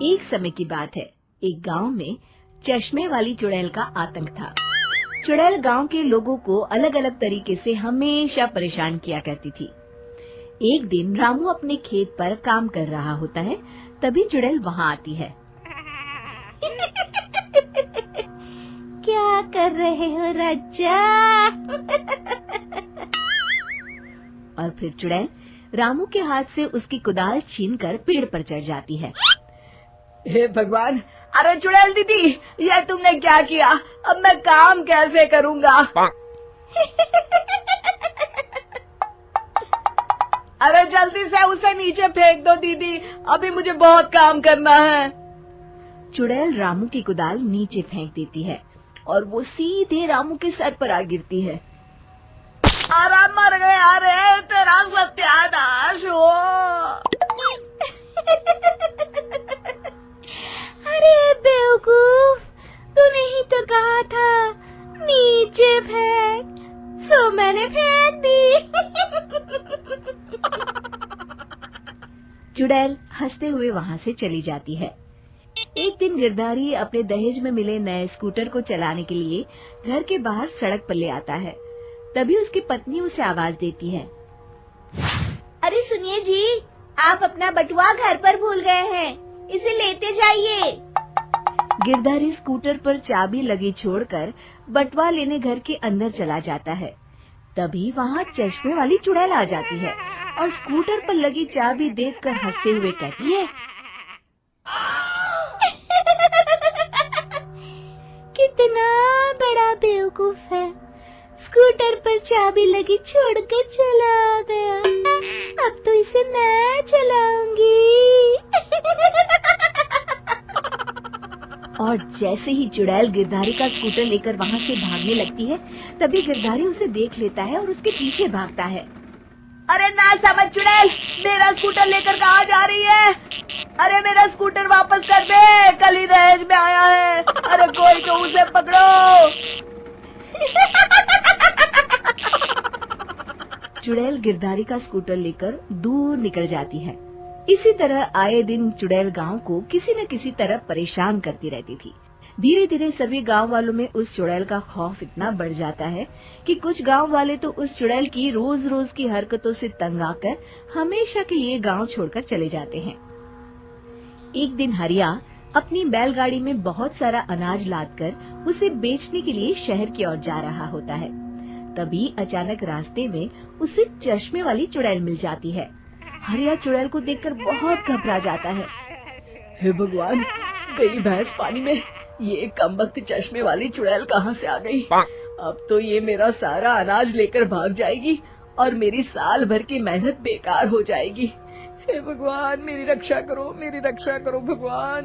एक समय की बात है, एक गांव में चश्मे वाली चुड़ैल का आतंक था। चुड़ैल गांव के लोगों को अलग अलग तरीके से हमेशा परेशान किया करती थी। एक दिन रामू अपने खेत पर काम कर रहा होता है, तभी चुड़ैल वहाँ आती है। क्या कर रहे हो राजा? और फिर चुड़ैल रामू के हाथ से उसकी कुदाल छीनकर पेड़ पर चढ़ जाती है। हे भगवान, अरे चुड़ैल दीदी, ये तुमने क्या किया? अब मैं काम कैसे करूँगा? अरे जल्दी से उसे नीचे फेंक दो दीदी, अभी मुझे बहुत काम करना है। चुड़ैल रामू की कुदाल नीचे फेंक देती है और वो सीधे रामू के सर पर आ गिरती है। अरे मर गया रे, तेरा सत्यानाश हो। अरे बेवकूफ, तूने ही तो कहा था नीचे फेंक, तो मैंने फेंक दी। चुड़ैल हंसते हुए वहाँ से चली जाती है। एक दिन गिरधारी अपने दहेज में मिले नए स्कूटर को चलाने के लिए घर के बाहर सड़क पर ले आता है। तभी उसकी पत्नी उसे आवाज देती है। अरे सुनिए जी, आप अपना बटुआ घर पर भूल गए हैं, इसे लेते जाइए। गिरधारी स्कूटर पर चाबी लगी छोड़कर बटुआ लेने घर के अंदर चला जाता है। तभी वहाँ चश्मे वाली चुड़ैल आ जाती है और स्कूटर पर लगी चाबी देखकर हंसते हुए कहती है, कितना बड़ा बेवकूफ है, स्कूटर पर चाबी लगी छोड़कर चला गया। अब तो इसे मैं चलाऊंगी। और जैसे ही चुड़ैल गिरधारी का स्कूटर लेकर वहाँ से भागने लगती है, तभी गिरधारी उसे देख लेता है और उसके पीछे भागता है। अरे ना समझ चुड़ैल, मेरा स्कूटर लेकर कहाँ जा रही है? अरे मेरा स्कूटर वापस कर दे, कल ही दहेज में आया है। अरे कोई तो उसे पकड़ो। चुड़ैल गिरधारी का स्कूटर लेकर दूर निकल जाती है। इसी तरह आए दिन चुड़ैल गांव को किसी न किसी तरह परेशान करती रहती थी। धीरे धीरे सभी गांव वालों में उस चुड़ैल का खौफ इतना बढ़ जाता है कि कुछ गांव वाले तो उस चुड़ैल की रोज रोज की हरकतों से तंग आकर हमेशा के लिए गांव छोड़कर चले जाते हैं। एक दिन हरिया अपनी बैलगाड़ी में बहुत सारा अनाज लादकर उसे बेचने के लिए शहर की ओर जा रहा होता है। तभी अचानक रास्ते में उसे चश्मे वाली चुड़ैल मिल जाती है। हरिया चुड़ैल को देखकर बहुत घबरा जाता है। हे भगवान, गई भैंस पानी में, ये कमबख्त चश्मे वाली चुड़ैल कहाँ से आ गई? अब तो ये मेरा सारा अनाज लेकर भाग जाएगी और मेरी साल भर की मेहनत बेकार हो जाएगी। हे भगवान, मेरी रक्षा करो भगवान।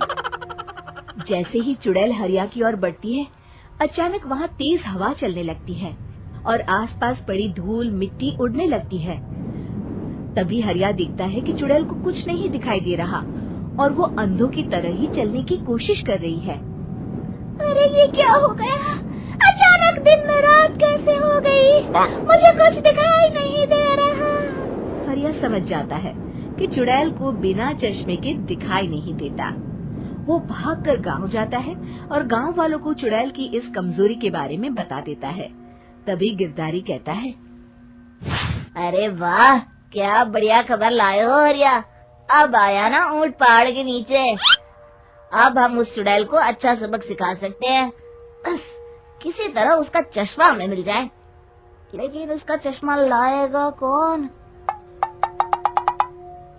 जैसे ही चुड़ैल हरिया की ओर बढ़ती है, अचानक वहाँ तेज हवा चलने लगती है और आसपास पड़ी धूल मिट्टी उड़ने लगती है। तभी हरिया देखता है कि चुड़ैल को कुछ नहीं दिखाई दे रहा और वो अंधों की तरह ही चलने की कोशिश कर रही है। अरे ये क्या हो गया? अचानक दिन में रात कैसे हो गई? मुझे कुछ दिखाई नहीं दे रहा। हरिया समझ जाता है कि चुड़ैल को बिना चश्मे के दिखाई नहीं देता। वो भागकर गांव जाता है और गांव वालों को चुड़ैल की इस कमजोरी के बारे में बता देता है। तभी गिरधारी कहता है, अरे वाह, क्या बढ़िया खबर लाए हो हरिया। अब आया ना ऊंट पहाड़ के नीचे। अब हम उस चुड़ैल को अच्छा सबक सिखा सकते हैं। बस किसी तरह उसका चश्मा हमें मिल जाए। लेकिन उसका चश्मा लाएगा कौन?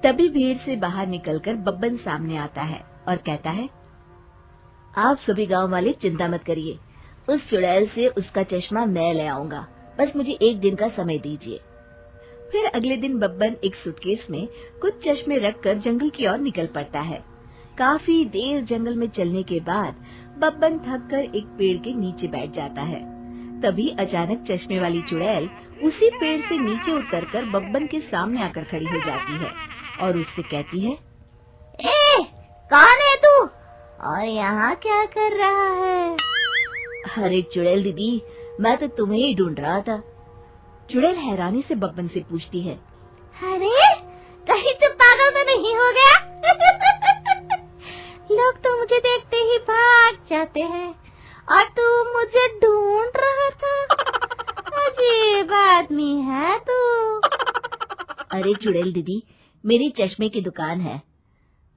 तभी भीड़ से बाहर निकलकर बब्बन सामने आता है और कहता है, आप सभी गांव वाले चिंता मत करिए, उस चुड़ैल से उसका चश्मा मैं ले आऊंगा। बस मुझे एक दिन का समय दीजिए। फिर अगले दिन बब्बन एक सूटकेस में कुछ चश्मे रखकर जंगल की ओर निकल पड़ता है। काफी देर जंगल में चलने के बाद बब्बन थककर एक पेड़ के नीचे बैठ जाता है। तभी अचानक चश्मे वाली चुड़ैल उसी पेड़ से नीचे उतरकर बब्बन के सामने आकर खड़ी हो जाती है और उससे कहती है, ए, कौन है तू और यहाँ क्या कर रहा है? अरे चुड़ैल दीदी, मैं तो तुम्हें ही ढूंढ रहा था। चुड़ैल हैरानी से बब्बन से पूछती है, अरे कहीं तो पागल तो नहीं हो गया? जाते हैं और तू मुझे ढूंढ रहा था। अजीब आदमी है तू। अरे चुड़ैल दीदी, मेरी चश्मे की दुकान है।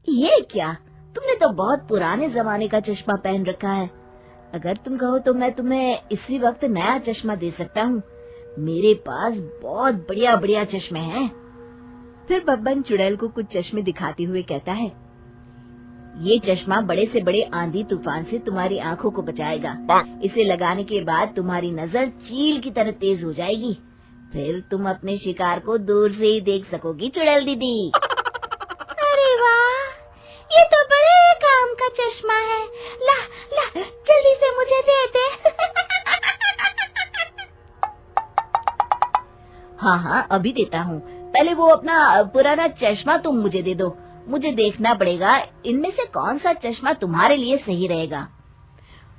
ये क्या, तुमने तो बहुत पुराने जमाने का चश्मा पहन रखा है। अगर तुम कहो तो मैं तुम्हें इसी वक्त नया चश्मा दे सकता हूँ। मेरे पास बहुत बढ़िया बढ़िया चश्मे हैं। फिर बब्बन चुड़ैल को कुछ चश्मे दिखाते हुए कहता है, ये चश्मा बड़े से बड़े आंधी तूफान से तुम्हारी आंखों को बचाएगा। इसे लगाने के बाद तुम्हारी नजर चील की तरह तेज हो जाएगी। फिर तुम अपने शिकार को दूर से ही देख सकोगी चुड़ैल दीदी। अरे वाह, ये तो बड़े काम का चश्मा है। ला ला, जल्दी से मुझे दे दे। हाँ हाँ, अभी देता हूँ। पहले वो अपना पुराना चश्मा तुम मुझे दे दो। मुझे देखना पड़ेगा इनमें से कौन सा चश्मा तुम्हारे लिए सही रहेगा।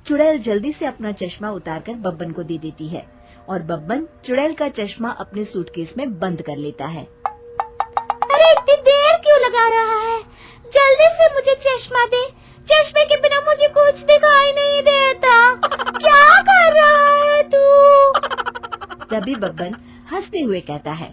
चुड़ैल जल्दी से अपना चश्मा उतारकर बब्बन को दे देती है और बब्बन चुड़ैल का चश्मा अपने सूटकेस में बंद कर लेता है। अरे इतनी देर क्यों लगा रहा है? जल्दी से मुझे चश्मा दे। चश्मे के बिना मुझे कुछ दिखाई नहीं देता। क्या कर रहा है तू? तभी बब्बन हंसते हुए कहता है,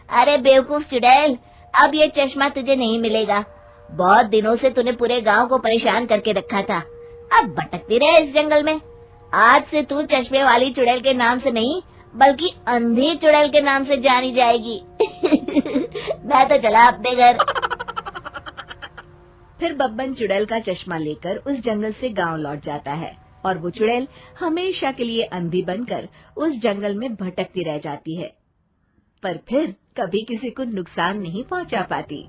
अरे बेवकूफ चुड़ैल, अब ये चश्मा तुझे नहीं मिलेगा। बहुत दिनों से तूने पूरे गांव को परेशान करके रखा था। अब भटकती रहे इस जंगल में। आज से तू चश्मे वाली चुड़ैल के नाम से नहीं, बल्कि अंधी चुड़ैल के नाम से जानी जाएगी। मैं तो चला अपने घर। फिर बब्बन चुड़ैल का चश्मा लेकर उस जंगल से गांव लौट जाता है और वो चुड़ैल हमेशा के लिए अंधी बनकर उस जंगल में भटकती रह जाती है, पर फिर कभी किसी को नुकसान नहीं पहुंचा पाती।